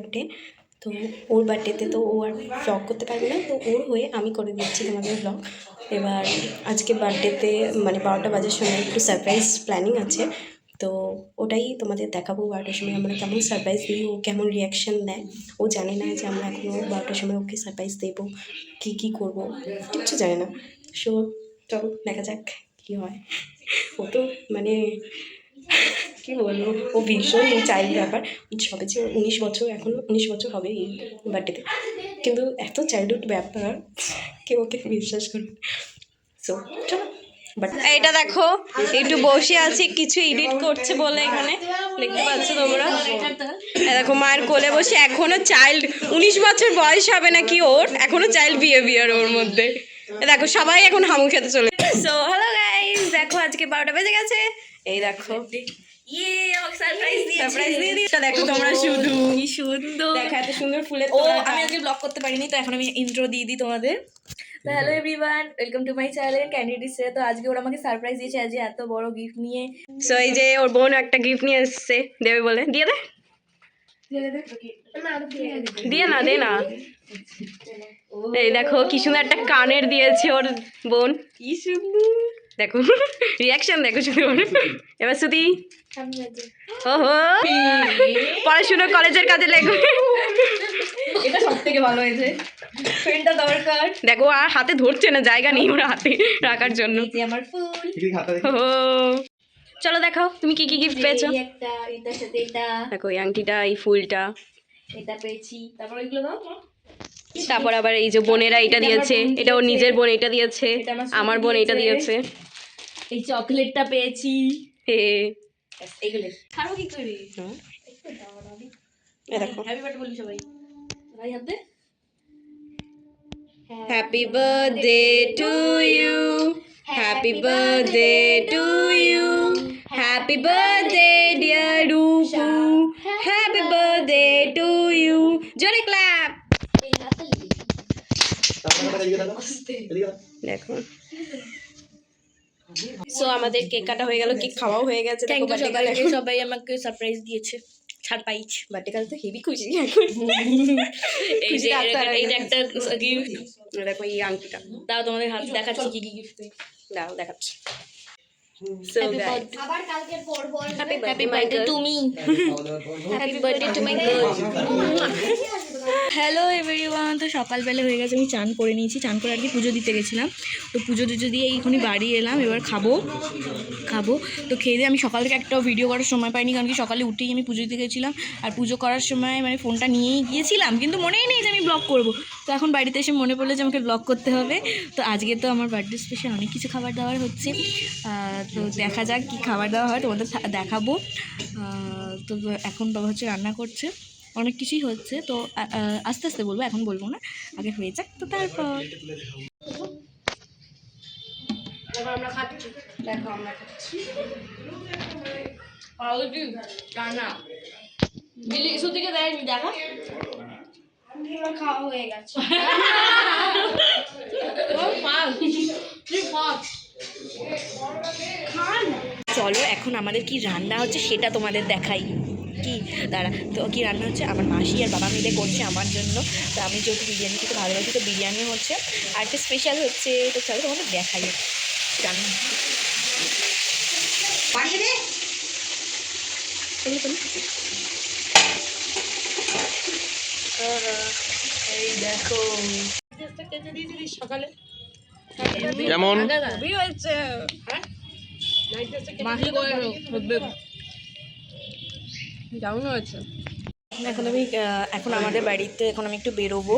Birthday, তো ওর বার্থডেতে তো ও আর ব্লগ করতে পারবে না, তো ওর হয়ে আমি করে দিচ্ছি তোমাদের ব্লগ। এবার আজকে বার্থডেতে মানে 12টা বাজার সময় একটু সারপ্রাইজ প্ল্যানিং আছে, তো ওটাই তোমাদের দেখাবো। 12টার সময় আমরা কেমন সারপ্রাইজ দিই, ও কেমন রিয়াকশান দেয়। ও জানে না যে আমরা এখনও 12টার সময় ওকে সারপ্রাইজ দেবো, কী করবো কিচ্ছু জানে না। সো চলো দেখা যাক কী হয়। ও তো মানে কী বলবো, ও ভীষণ চাইল্ড ব্যাপার। সবে যে 19 বছর, এখন 19 বছর হবে এই বার্থডেতে, কিন্তু এত চাইল্ডহুড ব্যাপার কেউ ওকে বিশ্বাস করবে। সো চলো। বাট এটা দেখো একটু বসে আছি, কিছু এডিট করছে বলে এখানে দেখতে পাচ্ছ তোমরা। দেখো মায়ের কোলে বসে, এখনো চাইল্ড, 19 বছর বয়স হবে নাকি ওর, এখনো চাইল্ড বিহেভিয়ার ওর মধ্যে। দেখো সবাই এখন হামু খেতে চলে। সো হ্যালো গাইস, দেখো আজকে 12টা বেজে গেছে। এই দেখো সারপ্রাইজ দিয়ে দিয়েছে, দেখো তোমরা শুধু কি সুন্দর, দেখো এত সুন্দর ফুলের। ও আমি আজকে ব্লগ করতে পারিনি, তো এখন আমি ইন্ট্রো দিয়ে দিই তোমাদের। তো hello everyone, welcome to my channel Candy সে। তো আজকে ওরা আমাকে সারপ্রাইজ দিয়েছে আজকে এত বড় গিফট নিয়ে। সো এই যে ওর বোন একটা গিফট নিয়ে এসছে, দেবে বলে। দিয়ে দে, দিয়ে না, দে না। এই দেখো কি সুন্দর একটা কানের দিয়েছে ওর বোন, কি সুন্দর দেখো রিয়াকশন দেখো শুধু। এবার সুতি ওহো পড়াশোনা কলেজের কাজে লেগে, এটা সব থেকে ভালো হয়েছে, পেনটা দরকার। দেখো আর হাতে ধরছে না, জায়গা নেই ওর হাতে রাখার জন্য। আমার ফুল, চলো দেখাও তুমি কি কি গিফট পেয়েছো। একটা এটার সাথে এটা দেখো, এই আংটিটা, এই ফুলটা, এটা পেয়েছি। তারপর এগুলো দাও। তারপর আবার এই যে বোনেরা এটা দিয়েছে, এটা ওর নিজের বোন এটা দিয়েছে, আমার বোন এটা দিয়েছে। এই চকলেটটা পেয়েছি। হে এইগুলো খাবো কি করি, দেখো হ্যাপি বার্থডে বলি সবাই, ভাই হাতে। Happy birthday to you, happy birthday to you, happy birthday dear Rupu, happy birthday to you. জোরে ক্ল্যাপ। দেখো সো আমাদের কেক কাটা হয়ে গেল, কেক খাওয়াও হয়ে গেছে। সবাই আমাকে সারপ্রাইজ দিয়েছে, সারপ্রাইজ। বার্থডে কাল তো হেভি খুশি। এই যে এইটা একটা গিফট, দেখো এই আংটিটা। দাও তোমাদের হাত দেখাচ্ছি কি কি গিফট, দাও দেখাচ্ছি। Happy birthday to me, happy birthday to my girl. Hello everyone, তো সকালবেলা হয়ে গেছে, আমি চান করে নিয়েছি। চান করে আর কি পুজো দিতে গেছিলাম, তো পুজো টুজো দিয়ে এইখানে বাড়ি এলাম। এবার খাবো তো খেয়ে দিয়ে আমি সকাল থেকে একটা ভিডিও করার সময় পাইনি, কারণ কি সকালে উঠেই আমি পুজো দিতে গেছিলাম। আর পুজো করার সময় মানে ফোনটা নিয়েই গিয়েছিলাম, কিন্তু মনেই নেই যে আমি ব্লগ করব। তো এখন বাড়িতে এসে মনে পড়লো যে আমাকে ব্লগ করতে হবে। তো আজকে তো আমার বার্থডে স্পেশাল অনেক কিছু খাবার দাবার হচ্ছে, তো দেখা যাক কী খাবার দাবার হয়, তোমাদের দেখাবো। তো এখন বাবা হচ্ছে রান্না করছে, অনেক কিছুই হচ্ছে, তো আস্তে আস্তে বলবো, এখন বলবো না, আগে হয়ে যাক তো তারপর। আমরা খাচ্ছি, দেখো আমরা খাচ্ছি রান্না দিলি সুতিকে দেয়নি, দেখা খাওয়া হয়ে গেছে। চলো এখন আমাদের কি রান্না হচ্ছে সেটা তোমাদের দেখাই। কি দাঁড়া, তো কি রান্না হচ্ছে, আমার মাসি আর বাবা মিলে করছে আমার জন্য। তো আমি যেহেতু বিরিয়ানি খেতে ভালোবাসি, তো বিরিয়ানি হচ্ছে, আর একটা স্পেশাল হচ্ছে। তো চলো তোমাদের দেখাই রান্না। এই দেখো সকালে কেমন হয়েছে, কেমন হয়েছে। এখন আমাদের বাড়িতে এখন আমি একটু বেরোবো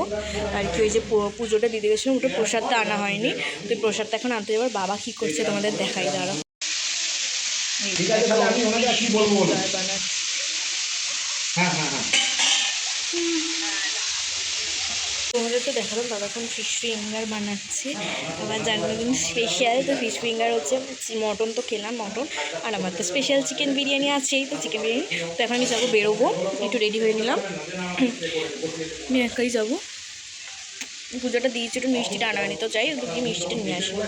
আর কি। ওই যে পুজোটা দিতে গেছিলাম, ওটা প্রসাদটা আনা হয়নি, তো প্রসাদটা এখন আনতে যাবার। বাবা কী করছে তোমাদের দেখাই, দাঁড়া। তোমাদের তো দেখালাম, বাবা এখন ফিশ ফিঙ্গার বানাচ্ছে, আমার জন্মদিন স্পেশাল। তো ফিশ ফিঙ্গার হচ্ছে, মটন তো খেলাম মটন, আর আমার তো স্পেশাল চিকেন বিরিয়ানি আছেই, তো চিকেন বিরিয়ানি। তো এখন আমি যাবো, বেরোবো, একটু রেডি হয়ে নিলাম, আমি একাই যাবো। পুজোটা দিয়েছি, একটু মিষ্টিটা আনা হয়নি, তো যাই একটু মিষ্টিটা নিয়ে আসবো।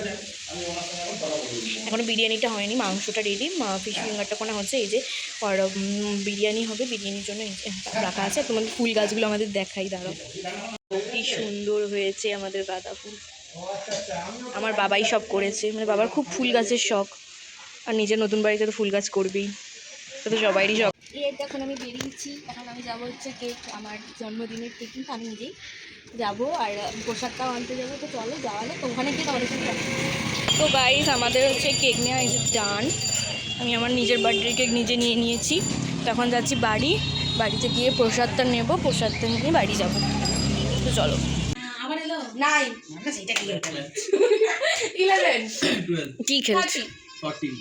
এখনও বিরিয়ানিটা হয়নি, মাংসটা রেডি, ফিশ ফিঙ্গারটা কোনো হচ্ছে। এই যে আর বিরিয়ানি হবে, বিরিয়ানির জন্য এই যে রাখা আছে। তোমাদের ফুল গাছগুলো আমাদের দেখাই, দাঁড়াও কি সুন্দর হয়েছে আমাদের গাঁদা ফুল। আমার বাবাই সব করেছে, মানে বাবার খুব ফুল গাছের শখ, আর নিজের নতুন বাড়িতে তো ফুল গাছ করবেই, তো সবাইরই শখ। এই তো এখন আমি বেরিয়েছি, এখন আমি যাবো হচ্ছে কেক, আমার জন্মদিনের কেক কিন্তু আমি নিজেই যাবো, আর পোশাকটাও আনতে যাবো। তো চলো যাওয়ালে, তো ওখানে গিয়ে তোমাদের সাথে দেখা হবে। তো গাইস আমাদের হচ্ছে কেক নেওয়া এই যে ডান, আমি আমার নিজের বার্থডে কেক নিজে নিয়ে নিয়েছি। তো এখন যাচ্ছি বাড়িতে গিয়ে প্রসাদটা নেব, প্রসাদটা নিয়ে বাড়ি যাব। তো চলো। আমার এলো 9 সেটা কি 11 কি খেলছি? 14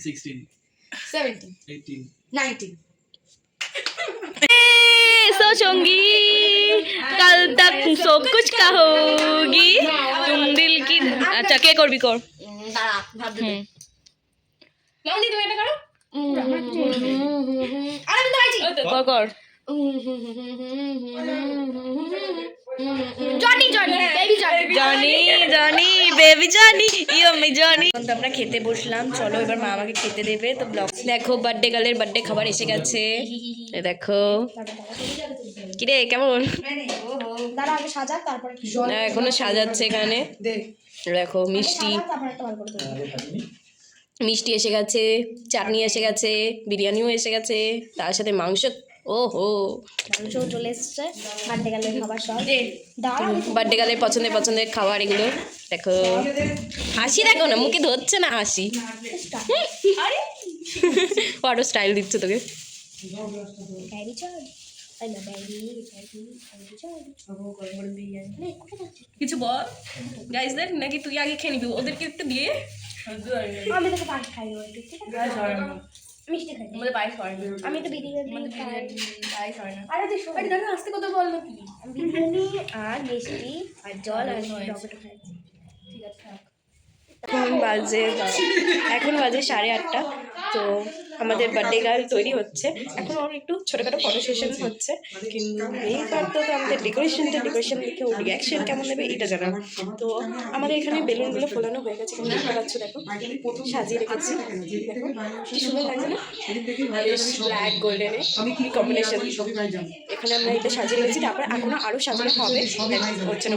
16 17 18 19 सो चोंगी कल तक सब कुछ कहोगी तुम दिल की। अच्छा কে করবি কর, দাঁড়া ভাব দে লন্ডি তুমি এটা করো। আরে আমি তো আইছি কর কর। Johnny Johnny baby Johnny Johnny baby Johnny you আমি জনি। তো আমরা খেতে বসলাম, চলো এবার মা আমাকে খেতে দেবে। তো ব্লগ দেখো, বার্থডে গার্লের বার্থডে খাবার এসে গেছে, দেখো কিরে কেমন। দাঁড়া আগে সাজা, তারপরে এখনো সাজাচ্ছে এখানে, দেখো মিষ্টি মিষ্টি এসে গেছে, চাটনি এসে গেছে, বিরিয়ানিও এসে গেছে, তার সাথে মাংস। ওহো মাংস চলে এসছে, বার্থডে গার্লের খাবার সব। দাঁড়া বার্থডে গার্লের পছন্দের খাবার এগুলো, দেখো হাসি দেখো না, মুখে ধরছে না হাসি। আরো স্টাইল দিচ্ছে তোকে। Baby Johnny I love baby Johnny কিছু বল গাইসদের, নাকি তুই আগে খেয়ে নিবি, ওদেরকে একটু দিয়ে। আমি তো পাঁচ খাই ওই ঠিক আছে, মিষ্টি খাই আমাদের পায়েস হয় না, আমি তো বিরিয়ানি খাই। পায়েস হয় না। আরে দেখো আরে দাঁড়া আস্তে কথা বল না কি। বিরিয়ানি আর মিষ্টি আর জল আর টমেটো খাই। ঠিক আছে এখন বাজে 8:30। তো আমাদের বার্থডে গার্ল তৈরি হচ্ছে, এখন ওর একটু ছোটোখাটো ফটো সেশন হচ্ছে, কিন্তু এইবার তো আমাদের ডেকোরেশন দেখে ওর রিয়াকশন কেমন নেবে এটা জানা। তো আমাদের এখানে বেলুনগুলো ফোলানো হয়ে গেছে, এখানে দেখতে পাচ্ছ, দেখো সাজিয়ে রেখেছি, দেখো কি সুন্দর লাগছে না, ব্ল্যাক গোল্ডেনে কম্বিনেশন। এখানে আমরা এটা সাজিয়ে রেখেছি, তারপরে এখনো আরও সাজানো হবে, হচ্ছে না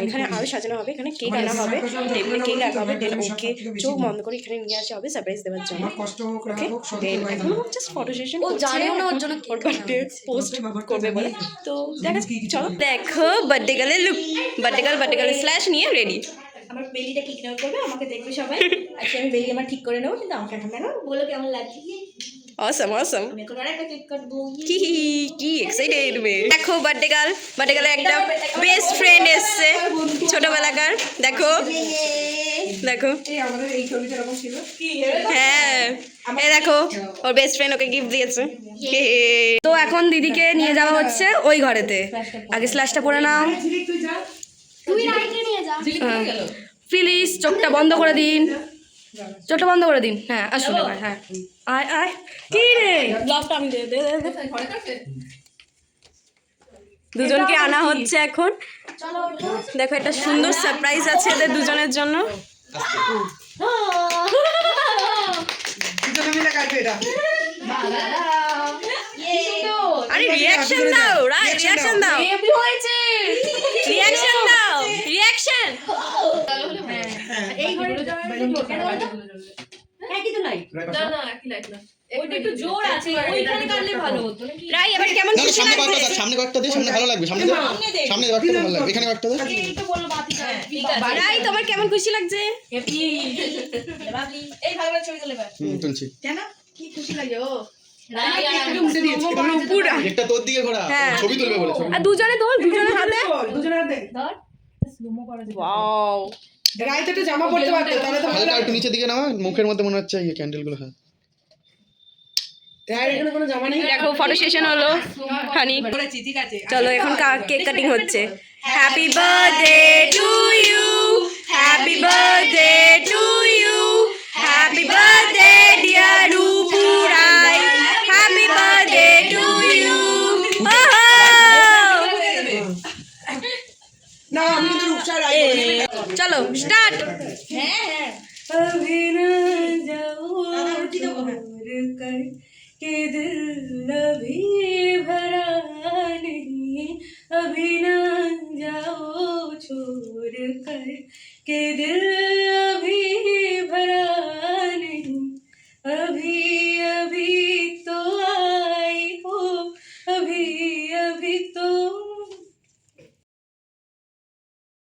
এখানে আরও সাজানো হবে, এখানে কেক আনা হবে, টেবিলে কেক রাখা হবে, দেন ওকে চোখ বন্ধ করে এখানে নিয়ে আসা হবে সারপ্রাইজ দেওয়ার জন্য। দেন এখন জাস্ট ফটো সেশন, ও জানেও না ওর জন্য ওর বার্থডে পোস্ট করবে বলে। তো দেখা চলো, দেখো বার্থডে গার্ল স্ল্যাশ নিয়ে রেডি। আমার বেলিটা কি কিনার করবে, আমাকে দেখবে সবাই, আজকে আমি বেলি আমার ঠিক করে নেবো, কিন্তু আমাকে এখন কেন বলো কেমন লাগছে। অসম আমি এখন আরেকটা কেক কাটবো। কি এক্সাইটেড মে। দেখো বার্থডে গার্লের একটা বেস্ট ফ্রেন্ড এসছে ছোটবেলাকার, দেখো হ্যাঁ এই দেখো ওর বেস্ট ফ্রেন্ড ওকে গিফট দিয়েছে। তো এখন দিদিকে নিয়ে যাওয়া হচ্ছে ওই ঘরেতে, আগে স্ল্যাশটা পরে নাও। তুই রাইটে নিয়ে যা। প্লিজ চোখটা বন্ধ করে দিন, হ্যাঁ আসুন এবার, হ্যাঁ আয় কি রে ব্লগটা আমি দে দুজনকে আনা হচ্ছে এখন। দেখো একটা সুন্দর সারপ্রাইজ আছে এদের দুজনের জন্য। আরে রিয়াকশন দাও, রিয়াকশন দাও, রিয়াকশন এই ঘরে একই তো লাইট না একই লাইট না, ওইটা একটু জোর আছে, ওইখানে কাটলে ভালো হতো নাকি। রাই এবার কেমন খুশি লাগছে? সামনে কয়েকটা দে, সামনে ভালো লাগবে, সামনে কয়েকটা ভালো লাগবে, এখানে কয়েকটা দে। এই তো বললো বাতিটা ঠিক আছে। রাই তোমার কেমন খুশি লাগছে? হ্যাপি বাবলি এই ভালো করে ছবি তুলে বার তুলছি। কেন কি খুশি লাগে ও একটা তোর দিকে ঘোরা, ছবি তুলবে বলে ছবি। আর দুজনে ধর, দুজনের হাতে ধর স্লোমো করে দে। ওয়াও গাইতে একটু জামা পড়তে পারতো, তাহলে তো হালকা একটু নিচের দিকে নাও, মুখের মধ্যে মনে হচ্ছে এই ক্যান্ডেলগুলো। হ্যাঁ গায়ের এখানে কোনো জামা নেই। দেখো ফটো সেশন হলো খানি। চলো এখন কেক কাটিং হচ্ছে। Happy birthday to you, happy birthday to you, happy birthday dear Rupurai, happy birthday to you. না আমি তো রূপসা রায় বলি। চলো স্টার্ট। अभी न जाओ छोड़ कर के दिल अभी भरा नहीं अभी न जाओ छोड़ कर के दिल